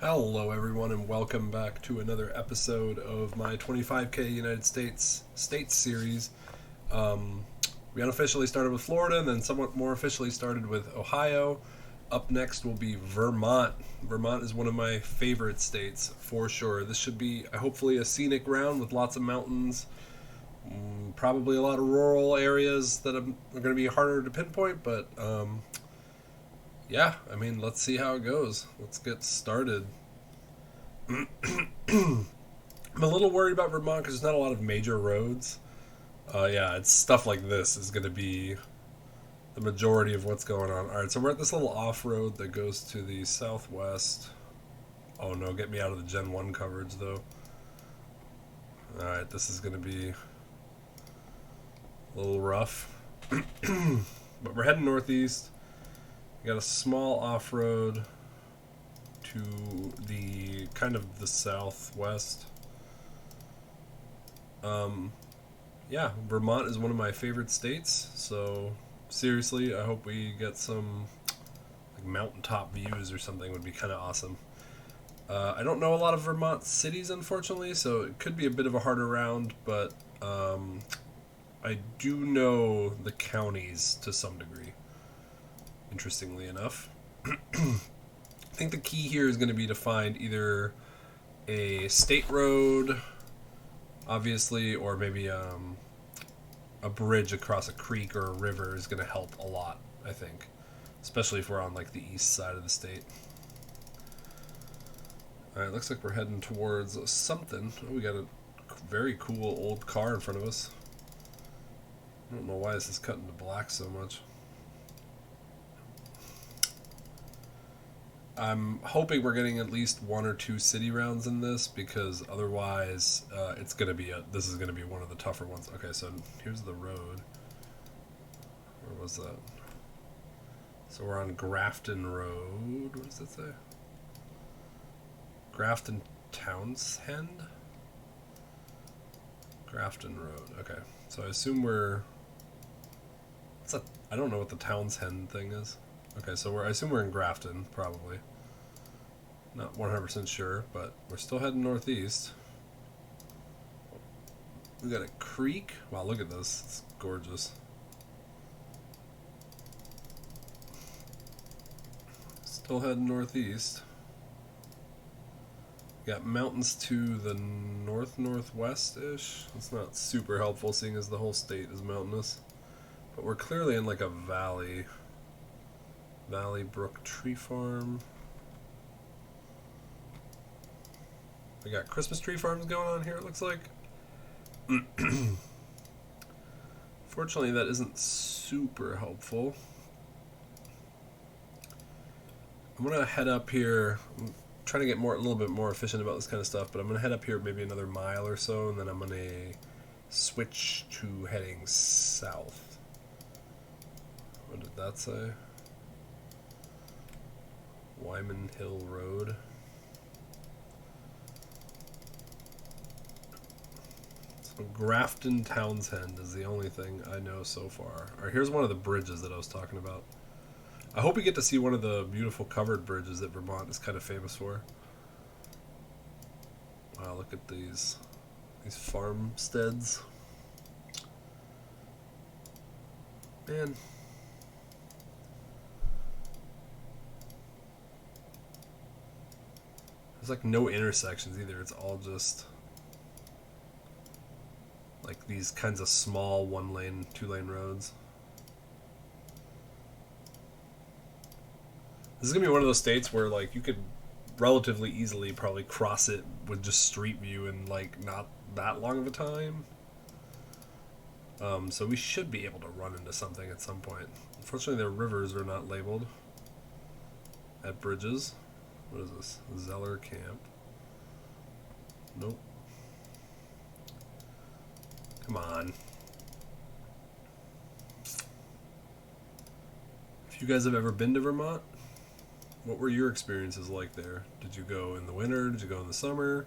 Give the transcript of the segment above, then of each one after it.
Hello, everyone, and welcome back to another episode of my 25K United States series. Um, we unofficially started with Florida and then somewhat more officially started with Ohio. Up next will be Vermont. Vermont is one of my favorite states for sure. This should be hopefully a scenic round with lots of mountains, probably a lot of rural areas that are going to be harder to pinpoint, but yeah, I mean, let's see how it goes. Let's get started. I'm a little worried about Vermont because there's not a lot of major roads. Yeah, it's stuff like this is going to be the majority of what's going on. All right, so we're at this little off-road that goes to the southwest. Oh no, get me out of the Gen 1 coverage though. All right, this is going to be a little rough. But we're heading northeast. We got a small off-road to the kind of the southwest. Yeah, Vermont is one of my favorite states, so seriously, I hope we get some like mountaintop views or something. Would be kind of awesome. I don't know a lot of Vermont cities, unfortunately, so it could be a bit of a harder round, but I do know the counties to some degree, interestingly enough. I think the key here is going to be to find either a state road, obviously, or maybe a bridge across a creek or a river is going to help a lot, I think. Especially if we're on like the east side of the state. Alright, looks like we're heading towards something. Oh, we got a very cool old car in front of us. I don't know why this is cut into black so much. I'm hoping we're getting at least one or two city rounds in this, because otherwise this is gonna be one of the tougher ones. Okay, so here's the road. Where was that? So we're on Grafton Road. What does it say? Grafton Townsend? Grafton Road. Okay, so I assume I don't know what the Townsend thing is. Okay, so I assume we're in Grafton, probably. Not 100% sure, but we're still heading northeast. We got a creek. Wow, look at this. It's gorgeous. Still heading northeast. We got mountains to the northwest-ish. It's not super helpful, seeing as the whole state is mountainous. But we're clearly in like a valley. Valley Brook Tree Farm. We got Christmas tree farms going on here, it looks like. Fortunately, that isn't super helpful. I'm going to head up here. I'm trying to get a little bit more efficient about this kind of stuff, but I'm going to head up here maybe another mile or so, and then I'm going to switch to heading south. What did that say? Wyman Hill Road. So Grafton Townsend is the only thing I know so far. Alright, here's one of the bridges that I was talking about. I hope we get to see one of the beautiful covered bridges that Vermont is kind of famous for. Wow, look at these farmsteads. Man. There's like no intersections either. It's all just like these kinds of small 1-lane, 2-lane roads. This is gonna be one of those states where like you could relatively easily probably cross it with just street view in like not that long of a time. So we should be able to run into something at some point. Unfortunately, their rivers are not labeled at bridges. What is this? Zeller Camp. Nope. Come on. If you guys have ever been to Vermont, what were your experiences like there? Did you go in the winter? Did you go in the summer?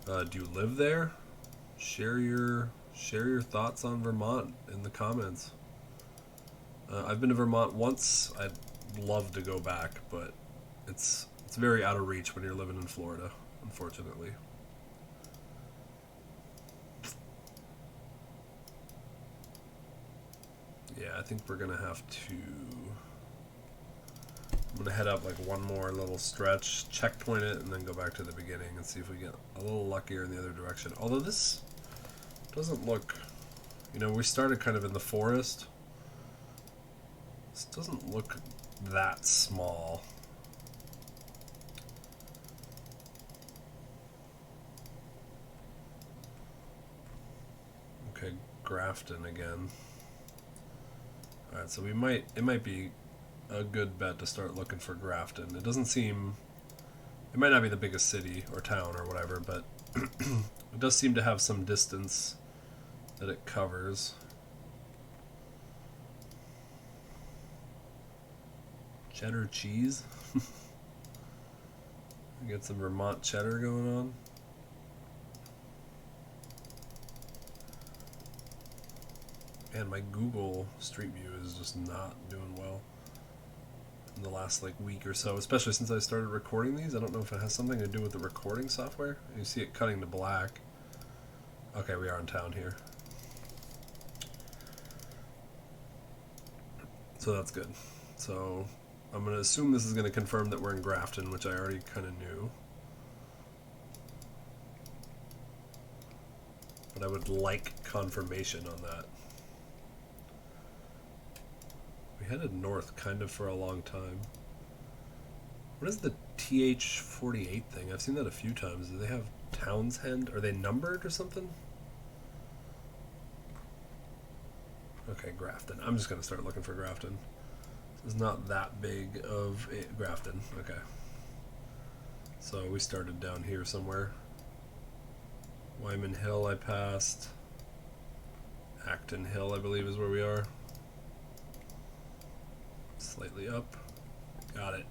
Do you live there? Share your thoughts on Vermont in the comments. I've been to Vermont once. I'd love to go back, but it's It's very out of reach when you're living in Florida, unfortunately. Yeah, I think we're gonna have to. I'm gonna head up like one more little stretch, checkpoint it, and then go back to the beginning and see if we get a little luckier in the other direction. Although this doesn't look, you know, we started kind of in the forest. This doesn't look that small. Okay, Grafton again. Alright, so it might be a good bet to start looking for Grafton. It doesn't seem, it might not be the biggest city or town or whatever, but it does seem to have some distance that it covers. Cheddar cheese. Get some Vermont cheddar going on. Man, my Google Street View is just not doing well in the last like week or so, especially since I started recording these. I don't know if it has something to do with the recording software. You see it cutting to black. Okay, we are in town here. So that's good. So I'm going to assume this is going to confirm that we're in Grafton, which I already kind of knew. But I would like confirmation on that. We headed north kind of for a long time. What is the TH-48 thing? I've seen that a few times. Do they have Townsend? Are they numbered or something? Okay, Grafton. I'm just going to start looking for Grafton. This is not that big of a Grafton. Okay. So we started down here somewhere. Wyman Hill I passed. Acton Hill, I believe, is where we are. Slightly up. Got it.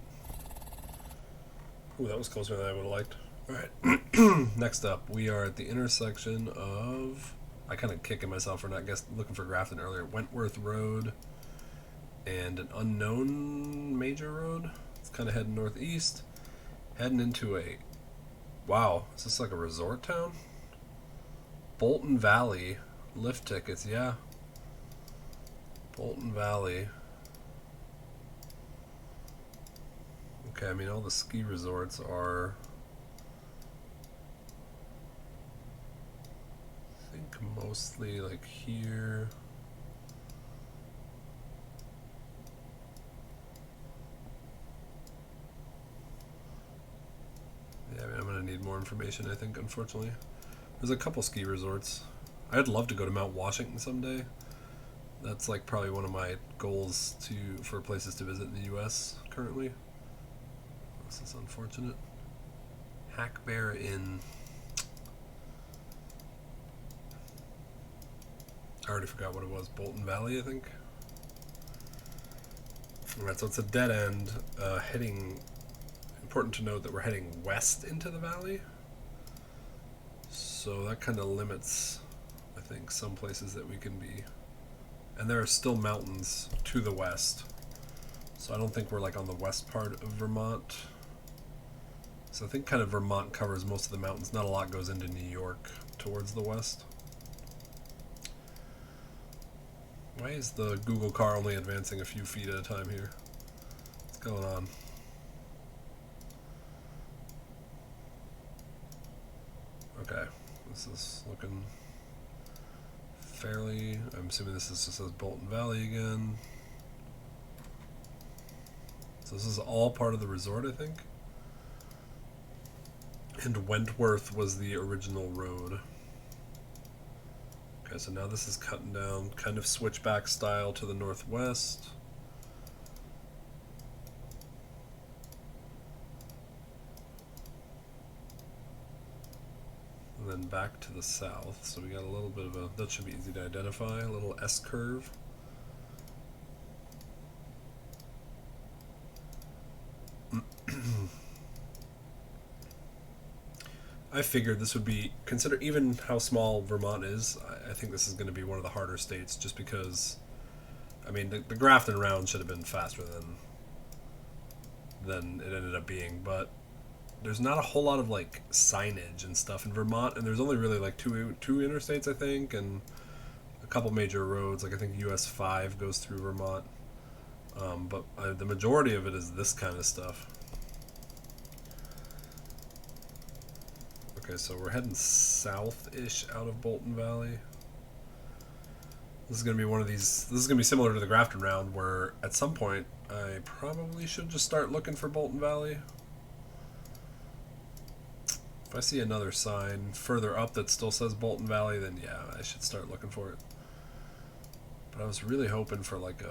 Ooh, that was closer than I would have liked. Alright. Next up, we are at the intersection of... I kind of kicking myself for not looking for Grafton earlier. Wentworth Road and an unknown major road. It's kind of heading northeast. Heading into a... Wow, is this like a resort town? Bolton Valley. Lift tickets, yeah. Bolton Valley. Okay, I mean, all the ski resorts are... I think mostly like here. Yeah, I mean, I'm going to need more information, I think, unfortunately. There's a couple ski resorts. I'd love to go to Mount Washington someday. That's like probably one of my goals for places to visit in the U.S. currently. This is unfortunate. Hack Bear Inn. I already forgot what it was. Bolton Valley, I think. Alright, so it's a dead end. Heading. Important to note that we're heading west into the valley. So that kind of limits, I think, some places that we can be. And there are still mountains to the west. So I don't think we're like on the west part of Vermont. So I think kind of Vermont covers most of the mountains. Not a lot goes into New York towards the west. Why is the Google car only advancing a few feet at a time here? What's going on? Okay, this is looking fairly... I'm assuming this just says Bolton Valley again. So this is all part of the resort, I think. And Wentworth was the original road. Okay, so now this is cutting down, kind of switchback style to the northwest. And then back to the south. So we got a little bit of a, that should be easy to identify, a little S-curve. I figured this would be, consider even how small Vermont is, I think this is going to be one of the harder states just because, I mean, the Grafton round should have been faster than than it ended up being. But there's not a whole lot of like signage and stuff in Vermont, and there's only really like two interstates, I think, and a couple major roads. Like I think US 5 goes through Vermont, but the majority of it is this kind of stuff. Okay, so we're heading south-ish out of Bolton Valley. This is going to be one of these. This is going to be similar to the Grafton round, where at some point I probably should just start looking for Bolton Valley. If I see another sign further up that still says Bolton Valley, then yeah, I should start looking for it. But I was really hoping for like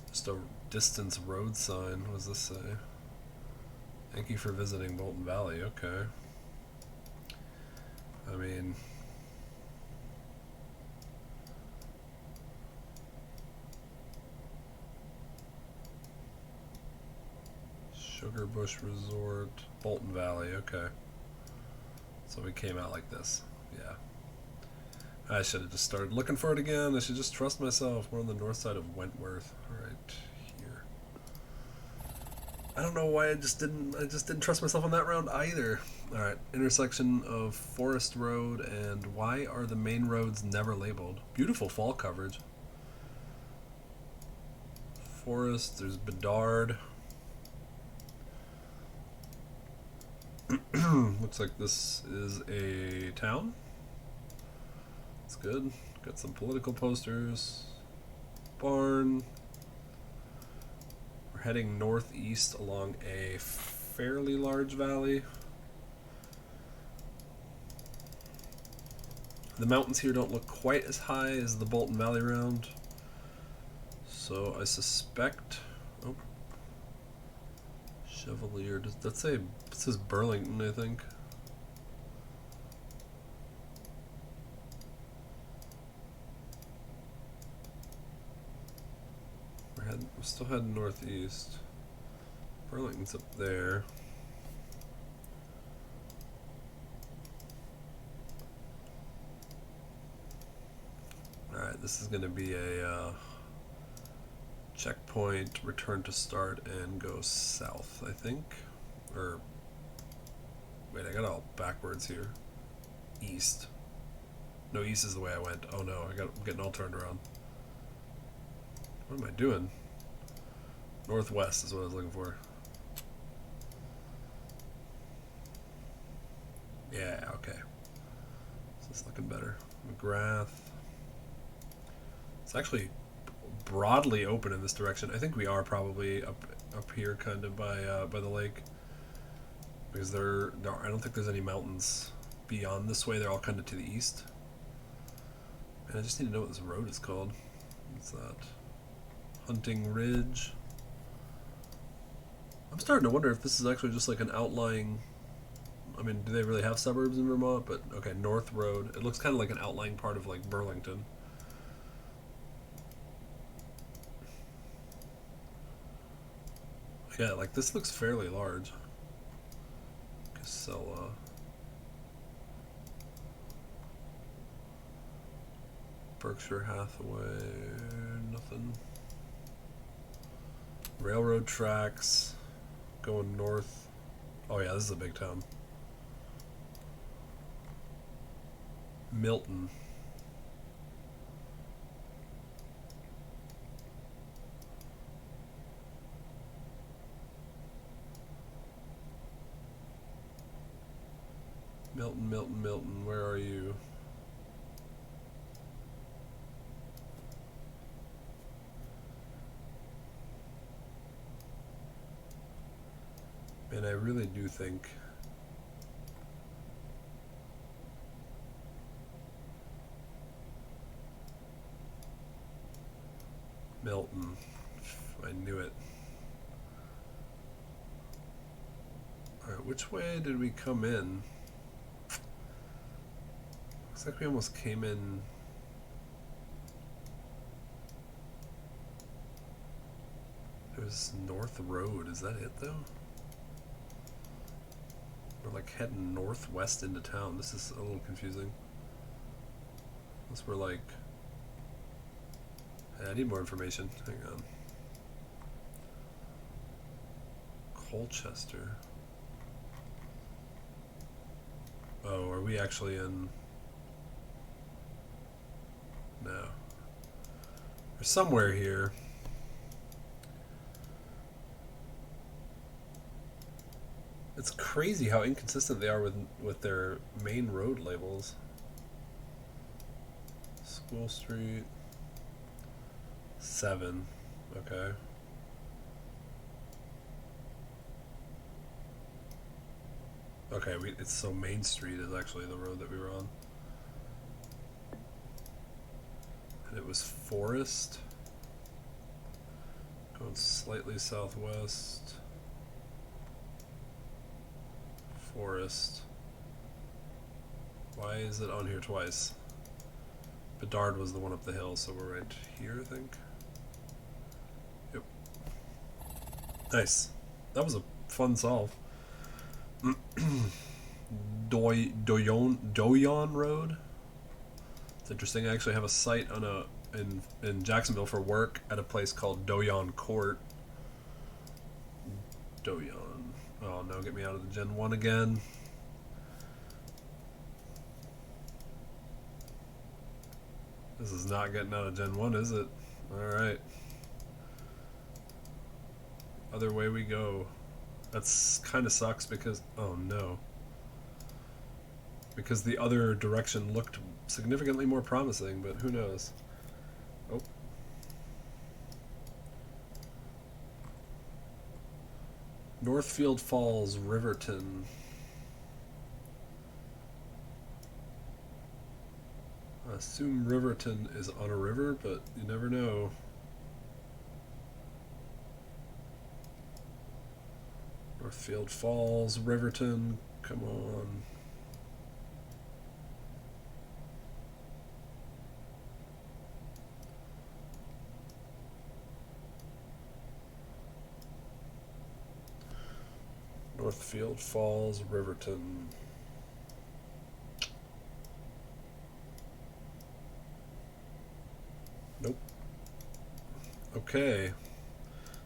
just a distance road sign. What does this say? Thank you for visiting Bolton Valley. Okay. I mean, Sugar Bush Resort, Bolton Valley. Okay. So we came out like this. Yeah. I should have just started looking for it again. I should just trust myself. We're on the north side of Wentworth, right here. I don't know why I just didn't trust myself on that round either. All right, intersection of Forest Road and why are the main roads never labeled? Beautiful fall coverage. Forest. There's Bedard. Looks like this is a town. That's good. Got some political posters. Barn. We're heading northeast along a fairly large valley. The mountains here don't look quite as high as the Bolton Valley round. So I suspect... Oh. Chevalier. Does that say... It says Burlington, I think. We're still heading northeast. Burlington's up there. Alright, this is going to be a checkpoint, return to start, and go south, I think. Or, wait, I got all backwards here. East. No, east is the way I went. Oh no, I'm getting all turned around. What am I doing? Northwest is what I was looking for. Yeah, okay. This is looking better. McGrath. It's actually broadly open in this direction. I think we are probably up here, kind of by the lake, because I don't think there's any mountains beyond this way. They're all kind of to the east. And I just need to know what this road is called. What's that? Hunting Ridge. I'm starting to wonder if this is actually just like an outlying... I mean, do they really have suburbs in Vermont? But, okay, North Road. It looks kind of like an outlying part of, like, Burlington. Yeah, like, this looks fairly large. Casella. Berkshire Hathaway. Nothing. Railroad tracks. Going north. Oh yeah, this is a big town. Milton. Milton, where are you? And I really do think Milton. I knew it. Alright, which way did we come in? Looks like we almost came in. It was North Road. Is that it, though? We're like heading northwest into town. This is a little confusing. Unless we're like... I need more information. Hang on. Colchester. Oh, are we actually in... No. We're somewhere here. It's crazy how inconsistent they are with their main road labels. School Street. 7. Okay. Okay, it's so Main Street is actually the road that we were on. And it was Forest. Going slightly southwest. Forest. Why is it on here twice? Bedard was the one up the hill, so we're right here, I think. Yep. Nice. That was a fun solve. Doyon Road. It's interesting. I actually have a site on in Jacksonville for work at a place called Doyon Court. Doyon. Oh no, get me out of the Gen 1 again. This is not getting out of Gen 1, is it? Alright. Other way we go. That's kind of sucks because... Oh no. Because the other direction looked significantly more promising, but who knows. Oh. Northfield Falls, Riverton. I assume Riverton is on a river, but you never know. Northfield Falls, Riverton, come on. Northfield Falls, Riverton. Nope. Okay.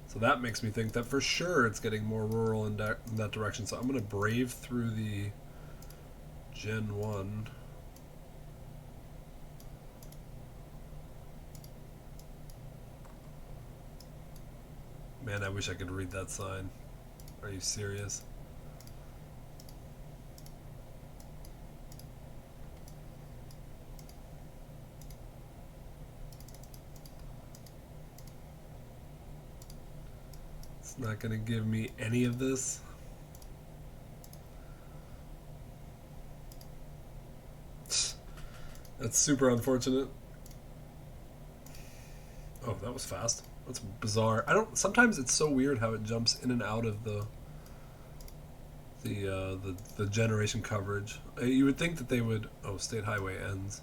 So that makes me think that for sure it's getting more rural in that direction. So I'm going to brave through the Gen 1. Man, I wish I could read that sign. Are you serious? It's not going to give me any of this. That's super unfortunate. Oh, that was fast. That's bizarre. Sometimes it's so weird how it jumps in and out of the generation coverage. You would think that they would... Oh, State Highway ends.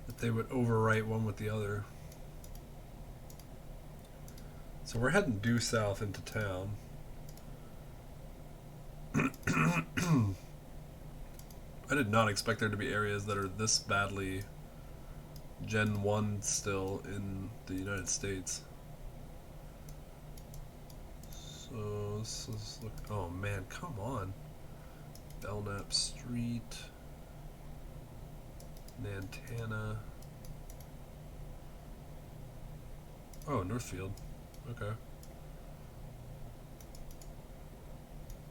That they would overwrite one with the other. So we're heading due south into town. I did not expect there to be areas that are this badly Gen 1 still in the United States. So let's look... Oh man, come on. Belknap Street. Nantana. Oh, Northfield. Okay.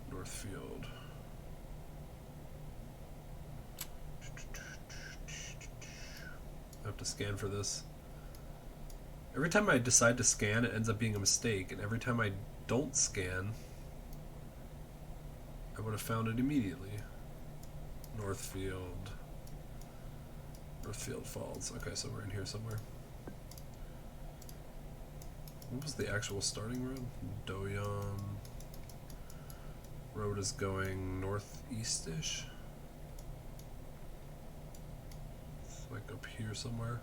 Northfield. I have to scan for this. Every time I decide to scan, it ends up being a mistake, and every time I don't scan, I would have found it immediately. Northfield Falls. Okay, so we're in here somewhere. What was the actual starting road? Doyon. Road is going northeast-ish. It's like up here somewhere.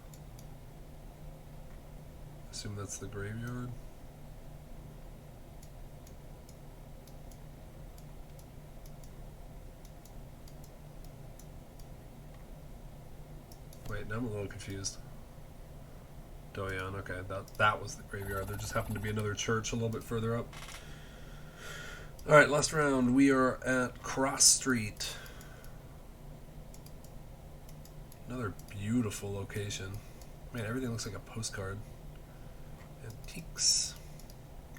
Assume that's the graveyard. Wait, now I'm a little confused. Doyon, okay, that was the graveyard. There just happened to be another church a little bit further up. Alright, last round. We are at Cross Street. Another beautiful location. Man, everything looks like a postcard. Antiques.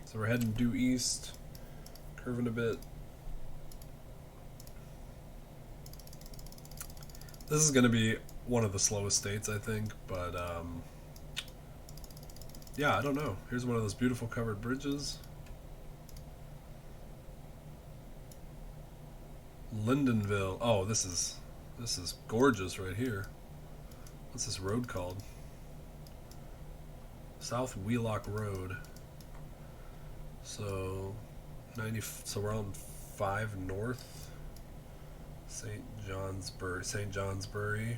So we're heading due east, curving a bit. This is going to be one of the slowest states, I think, but yeah, I don't know. Here's one of those beautiful covered bridges. Lindenville. Oh, this is gorgeous right here. What's this road called? South Wheelock Road. So so we're on 5 North. St. Johnsbury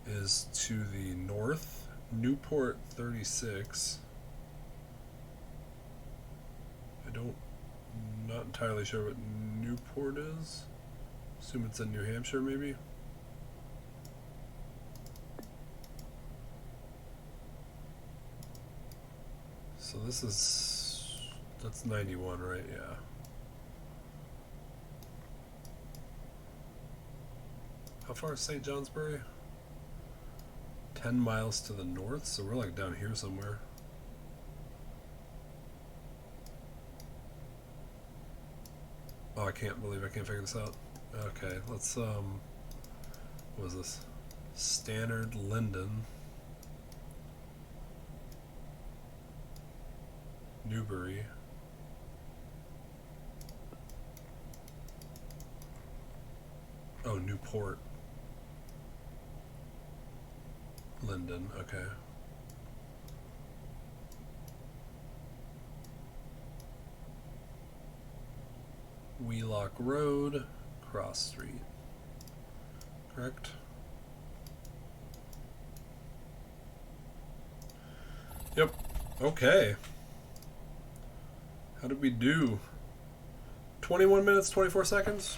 is to the north. Newport 36. Not entirely sure what Newport is. Assume it's in New Hampshire, maybe. So that's 91, right? Yeah. How far is St. Johnsbury? 10 miles to the north, so we're like down here somewhere. Oh, I can't believe I can't figure this out. Okay, let's what was this? Stannard Linden. Newbury. Oh, Newport. Linden, okay. Wheelock Road, Cross Street. Correct? Yep. Okay. How did we do? 21 minutes, 24 seconds?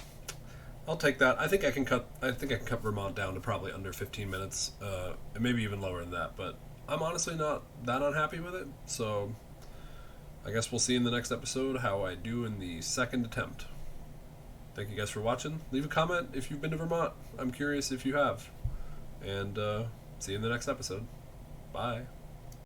I'll take that. I think I can cut Vermont down to probably under 15 minutes, and maybe even lower than that, but I'm honestly not that unhappy with it, so I guess we'll see in the next episode how I do in the second attempt. Thank you guys for watching. Leave a comment if you've been to Vermont. I'm curious if you have. And see you in the next episode. Bye.